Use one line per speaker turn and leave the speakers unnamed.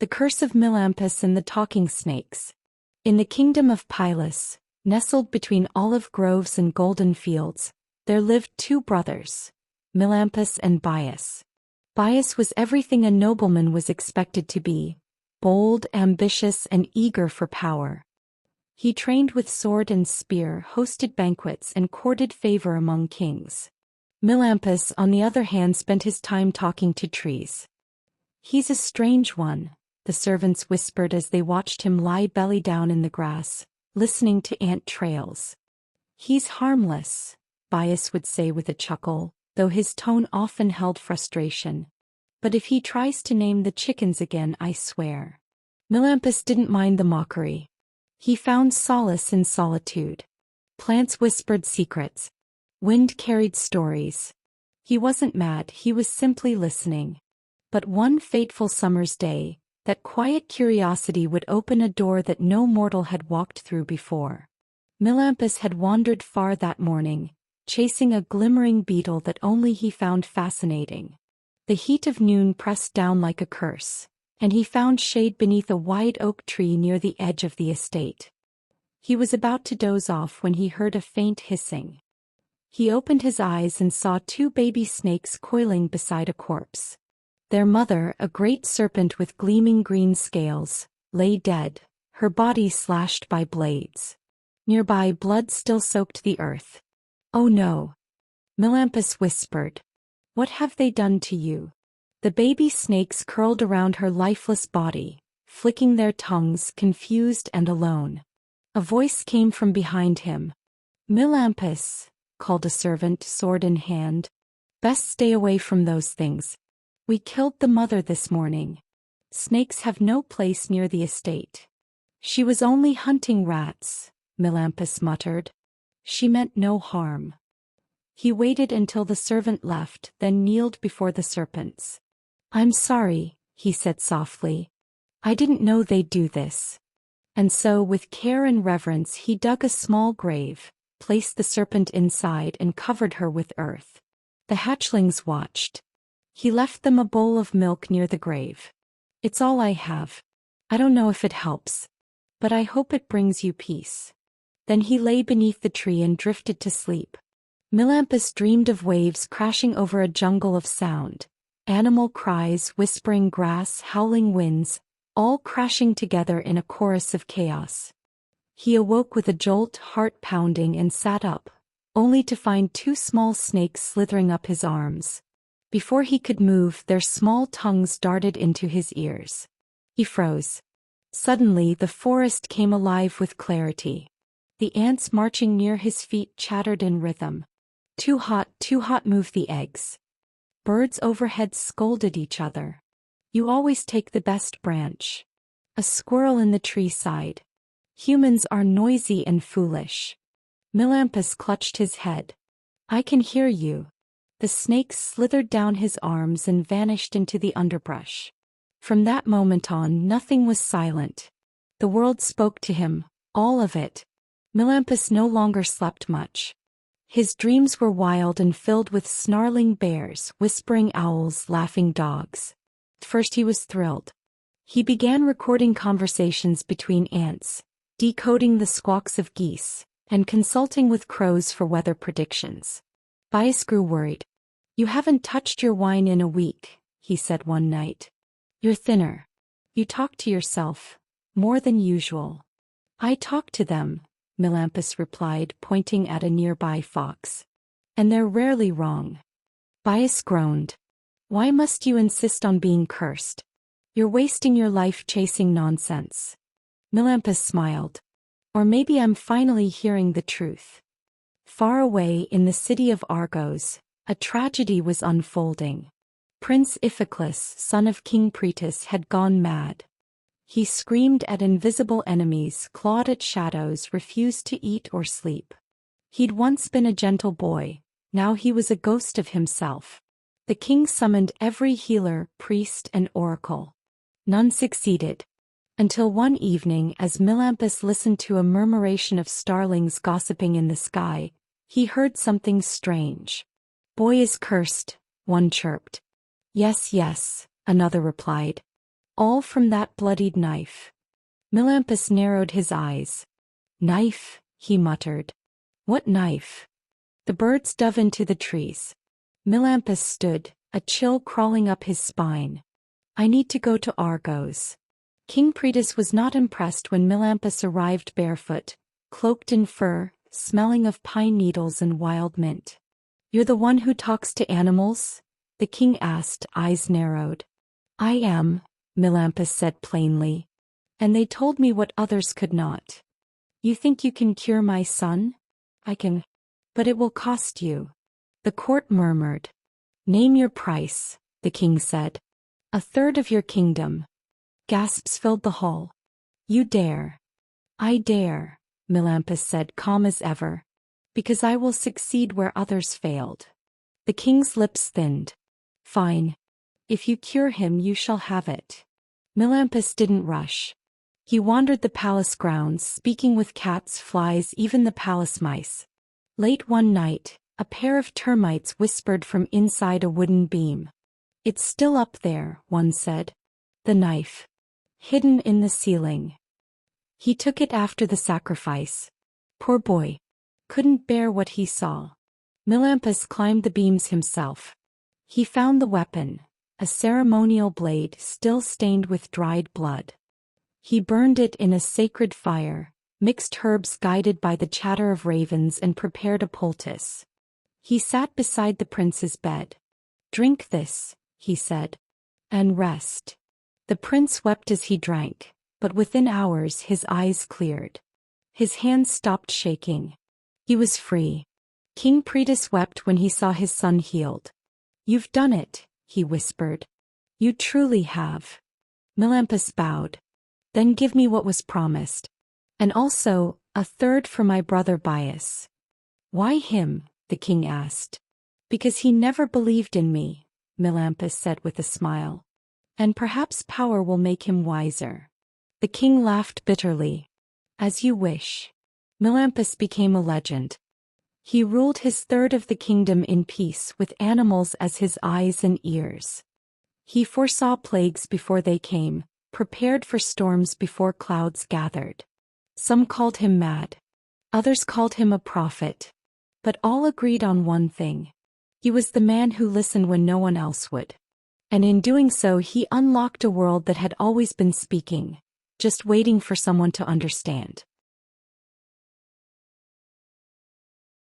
The Curse of Melampus and the Talking Snakes. In the kingdom of Pylus, nestled between olive groves and golden fields, there lived two brothers, Melampus and Bias. Bias was everything a nobleman was expected to be, bold, ambitious, and eager for power. He trained with sword and spear, hosted banquets, and courted favor among kings. Melampus, on the other hand, spent his time talking to trees. "He's a strange one," the servants whispered as they watched him lie belly down in the grass, listening to ant trails. "He's harmless," Bias would say with a chuckle, though his tone often held frustration. "But if he tries to name the chickens again, I swear." Melampus didn't mind the mockery. He found solace in solitude. Plants whispered secrets. Wind carried stories. He wasn't mad, he was simply listening. But one fateful summer's day, that quiet curiosity would open a door that no mortal had walked through before. Melampus had wandered far that morning, chasing a glimmering beetle that only he found fascinating. The heat of noon pressed down like a curse, and he found shade beneath a wide oak tree near the edge of the estate. He was about to doze off when he heard a faint hissing. He opened his eyes and saw two baby snakes coiling beside a corpse. Their mother, a great serpent with gleaming green scales, lay dead, her body slashed by blades. Nearby, blood still soaked the earth. "Oh no," Melampus whispered. "What have they done to you?" The baby snakes curled around her lifeless body, flicking their tongues, confused and alone. A voice came from behind him. "Melampus," called a servant, sword in hand. "Best stay away from those things. We killed the mother this morning. Snakes have no place near the estate." "She was only hunting rats," Melampus muttered. "She meant no harm." He waited until the servant left, then kneeled before the serpents. "I'm sorry," he said softly. "I didn't know they'd do this." And so, with care and reverence, he dug a small grave, placed the serpent inside, and covered her with earth. The hatchlings watched. He left them a bowl of milk near the grave. "It's all I have. I don't know if it helps, but I hope it brings you peace." Then he lay beneath the tree and drifted to sleep. Melampus dreamed of waves crashing over a jungle of sound, animal cries, whispering grass, howling winds, all crashing together in a chorus of chaos. He awoke with a jolt, heart pounding, and sat up, only to find two small snakes slithering up his arms. Before he could move, their small tongues darted into his ears. He froze. Suddenly, the forest came alive with clarity. The ants marching near his feet chattered in rhythm. Too hot, move the eggs." Birds overhead scolded each other. "You always take the best branch." A squirrel in the tree sighed. "Humans are noisy and foolish." Melampus clutched his head. "I can hear you." The snakes slithered down his arms and vanished into the underbrush. From that moment on, nothing was silent. The world spoke to him, all of it. Melampus no longer slept much. His dreams were wild and filled with snarling bears, whispering owls, laughing dogs. At first he was thrilled. He began recording conversations between ants, decoding the squawks of geese, and consulting with crows for weather predictions. Bias grew worried. "You haven't touched your wine in a week," he said one night. "You're thinner. You talk to yourself, more than usual." "I talk to them," Melampus replied, pointing at a nearby fox. "And they're rarely wrong." Bias groaned. "Why must you insist on being cursed? You're wasting your life chasing nonsense." Melampus smiled. "Or maybe I'm finally hearing the truth." Far away in the city of Argos, a tragedy was unfolding. Prince Iphiclus, son of King Proetus, had gone mad. He screamed at invisible enemies, clawed at shadows, refused to eat or sleep. He'd once been a gentle boy, now he was a ghost of himself. The king summoned every healer, priest, and oracle. None succeeded. Until one evening, as Melampus listened to a murmuration of starlings gossiping in the sky, he heard something strange. "Boy is cursed," one chirped. Yes, another replied. All from that bloodied knife. Melampus narrowed his eyes. Knife, he muttered. What knife? The birds dove into the trees. Melampus stood, a chill crawling up his spine. I need to go to Argos. King Pritus was not impressed when Melampus arrived barefoot, cloaked in fur, smelling of pine needles and wild mint. You're the one who talks to animals? The king asked, eyes narrowed. I am, Melampus said plainly. And they told me what others could not. You think you can cure my son? I can. But it will cost you. The court murmured. Name your price, the king said. 1/3 of your kingdom. Gasps filled the hall. You dare. I dare, Melampus said, calm as ever. Because I will succeed where others failed. The king's lips thinned. Fine. If you cure him, you shall have it. Melampus didn't rush. He wandered the palace grounds, speaking with cats, flies, even the palace mice. Late one night, a pair of termites whispered from inside a wooden beam. It's still up there, one said. The knife. Hidden in the ceiling. He took it after the sacrifice. Poor boy. Couldn't bear what he saw. Melampus climbed the beams himself. He found the weapon, a ceremonial blade still stained with dried blood. He burned it in a sacred fire, mixed herbs guided by the chatter of ravens, and prepared a poultice. He sat beside the prince's bed. Drink this, he said, and rest. The prince wept as he drank, but within hours his eyes cleared. His hands stopped shaking. He was free. King Pritus wept when he saw his son healed. You've done it, he whispered. You truly have. Melampus bowed. Then give me what was promised. And also, 1/3 for my brother Bias. Why him? The king asked. Because he never believed in me, Melampus said with a smile. And perhaps power will make him wiser. The king laughed bitterly. As you wish. Melampus became a legend. He ruled his 1/3 of the kingdom in peace, with animals as his eyes and ears. He foresaw plagues before they came, prepared for storms before clouds gathered. Some called him mad. Others called him a prophet. But all agreed on one thing. He was the man who listened when no one else would. And in doing so he unlocked a world that had always been speaking, just waiting for someone to understand.